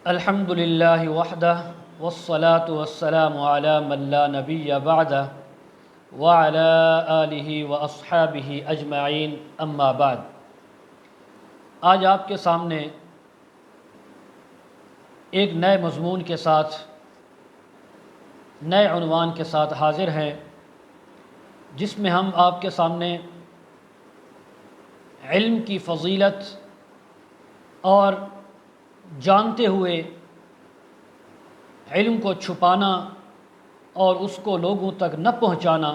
الحمد للہ وحدہ والصلاة والسلام علی من لا نبی بعدہ وعلی آلہ واصحابہ اجمعین اما بعد۔ آج آپ کے سامنے ایک نئے مضمون کے ساتھ، نئے عنوان کے ساتھ حاضر ہیں، جس میں ہم آپ کے سامنے علم کی فضیلت اور جانتے ہوئے علم کو چھپانا اور اس کو لوگوں تک نہ پہنچانا،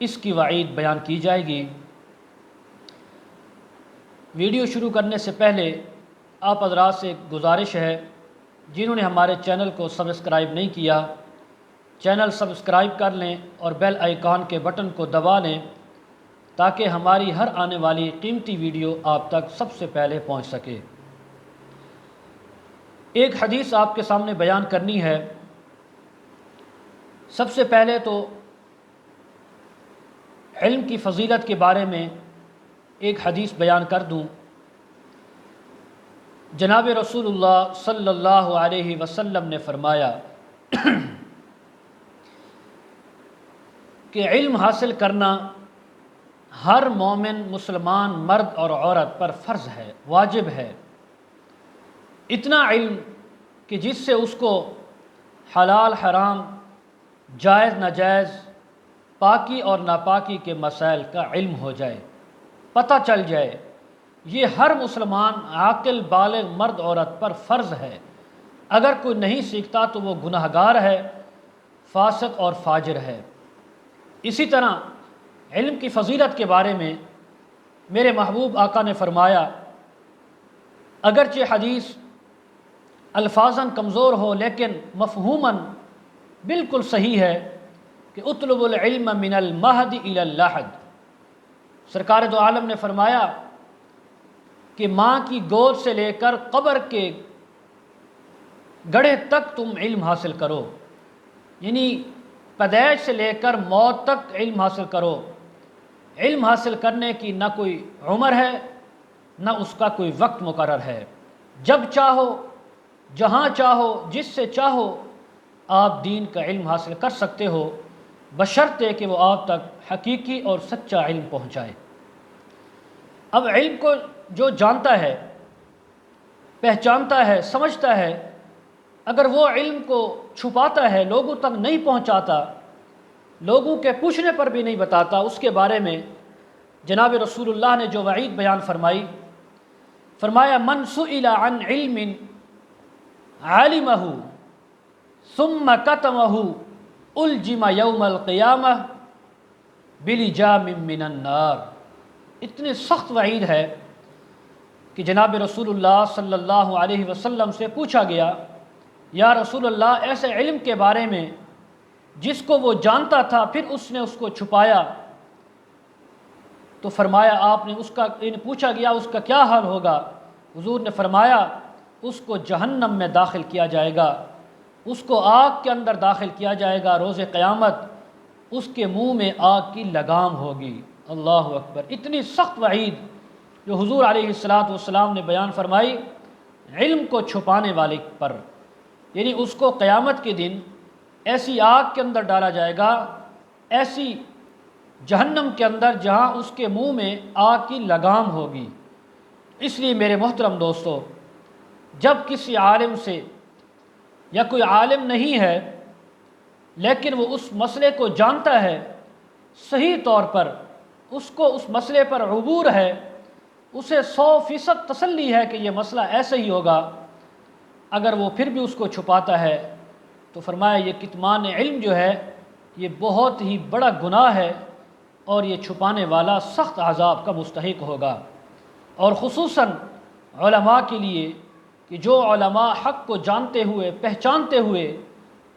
اس کی وعید بیان کی جائے گی۔ ویڈیو شروع کرنے سے پہلے آپ حضرات سے ایک گزارش ہے، جنہوں نے ہمارے چینل کو سبسکرائب نہیں کیا، چینل سبسکرائب کر لیں اور بیل آئیکن کے بٹن کو دبا لیں تاکہ ہماری ہر آنے والی قیمتی ویڈیو آپ تک سب سے پہلے پہنچ سکے۔ ایک حدیث آپ کے سامنے بیان کرنی ہے۔ سب سے پہلے تو علم کی فضیلت کے بارے میں ایک حدیث بیان کر دوں۔ جناب رسول اللہ صلی اللہ علیہ وسلم نے فرمایا کہ علم حاصل کرنا ہر مومن مسلمان مرد اور عورت پر فرض ہے، واجب ہے۔ اتنا علم کہ جس سے اس کو حلال حرام، جائز ناجائز، پاکی اور ناپاکی کے مسائل کا علم ہو جائے، پتہ چل جائے۔ یہ ہر مسلمان عاقل بالغ مرد عورت پر فرض ہے۔ اگر کوئی نہیں سیکھتا تو وہ گناہگار ہے، فاسق اور فاجر ہے۔ اسی طرح علم کی فضیلت کے بارے میں میرے محبوب آقا نے فرمایا، اگرچہ حدیث الفاظاً کمزور ہو لیکن مفہوماً بالکل صحیح ہے کہ اطلب العلم من المہد الی اللحد۔ سرکار دو عالم نے فرمایا کہ ماں کی گود سے لے کر قبر کے گڑھے تک تم علم حاصل کرو، یعنی پیدائش سے لے کر موت تک علم حاصل کرو۔ علم حاصل کرنے کی نہ کوئی عمر ہے، نہ اس کا کوئی وقت مقرر ہے۔ جب چاہو، جہاں چاہو، جس سے چاہو آپ دین کا علم حاصل کر سکتے ہو، بشرطے کہ وہ آپ تک حقیقی اور سچا علم پہنچائے۔ اب علم کو جو جانتا ہے، پہچانتا ہے، سمجھتا ہے، اگر وہ علم کو چھپاتا ہے، لوگوں تک نہیں پہنچاتا، لوگوں کے پوچھنے پر بھی نہیں بتاتا، اس کے بارے میں جناب رسول اللہ نے جو وعید بیان فرمائی، فرمایا من سئل عن علم علمہ ثم کتمہ الجم یوم القیامہ بلجام من النار۔ اتنی سخت وعید ہے کہ جناب رسول اللہ صلی اللہ علیہ وسلم سے پوچھا گیا، یا رسول اللہ ایسے علم کے بارے میں جس کو وہ جانتا تھا پھر اس نے اس کو چھپایا، تو فرمایا آپ نے پوچھا گیا اس کا کیا حال ہوگا؟ حضور نے فرمایا اس کو جہنم میں داخل کیا جائے گا، اس کو آگ کے اندر داخل کیا جائے گا، روز قیامت اس کے منہ میں آگ کی لگام ہوگی۔ اللہ اکبر! اتنی سخت وعید جو حضور علیہ السلام نے بیان فرمائی علم کو چھپانے والے پر، یعنی اس کو قیامت کے دن ایسی آگ کے اندر ڈالا جائے گا، ایسی جہنم کے اندر جہاں اس کے منہ میں آگ کی لگام ہوگی۔ اس لیے میرے محترم دوستو، جب کسی عالم سے، یا کوئی عالم نہیں ہے لیکن وہ اس مسئلے کو جانتا ہے صحیح طور پر، اس کو اس مسئلے پر عبور ہے، اسے 100% تسلی ہے کہ یہ مسئلہ ایسے ہی ہوگا، اگر وہ پھر بھی اس کو چھپاتا ہے تو فرمایا یہ کتمان علم جو ہے یہ بہت ہی بڑا گناہ ہے، اور یہ چھپانے والا سخت عذاب کا مستحق ہوگا۔ اور خصوصاً علماء کے لیے کہ جو علماء حق کو جانتے ہوئے، پہچانتے ہوئے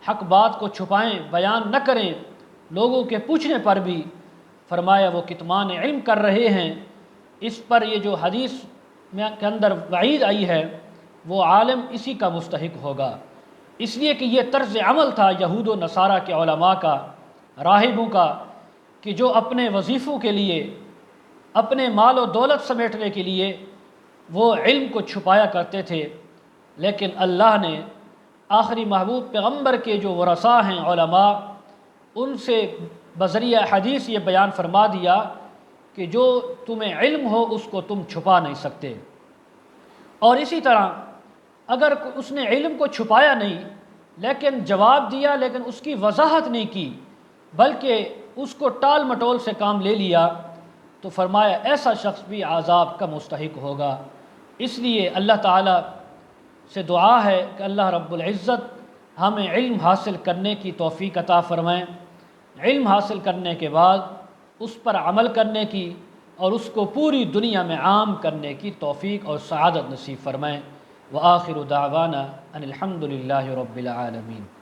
حق بات کو چھپائیں، بیان نہ کریں، لوگوں کے پوچھنے پر بھی، فرمایا وہ کتمان علم کر رہے ہیں۔ اس پر یہ جو حدیث کے اندر وعید آئی ہے وہ عالم اسی کا مستحق ہوگا، اس لیے کہ یہ طرز عمل تھا یہود و نصارہ کے علماء کا، راہبوں کا، کہ جو اپنے وظیفوں کے لیے، اپنے مال و دولت سمیٹنے کے لیے وہ علم کو چھپایا کرتے تھے، لیکن اللہ نے آخری محبوب پیغمبر کے جو ورثاء ہیں علماء، ان سے بذریعہ حدیث یہ بیان فرما دیا کہ جو تمہیں علم ہو اس کو تم چھپا نہیں سکتے۔ اور اسی طرح اگر اس نے علم کو چھپایا نہیں لیکن جواب دیا، لیکن اس کی وضاحت نہیں کی بلکہ اس کو ٹال مٹول سے کام لے لیا، تو فرمایا ایسا شخص بھی عذاب کا مستحق ہوگا۔ اس لیے اللہ تعالیٰ سے دعا ہے کہ اللہ رب العزت ہمیں علم حاصل کرنے کی توفیق عطا فرمائیں، علم حاصل کرنے کے بعد اس پر عمل کرنے کی اور اس کو پوری دنیا میں عام کرنے کی توفیق اور سعادت نصیب فرمائیں۔ وآخر دعوانا ان الحمد للہ رب العالمین۔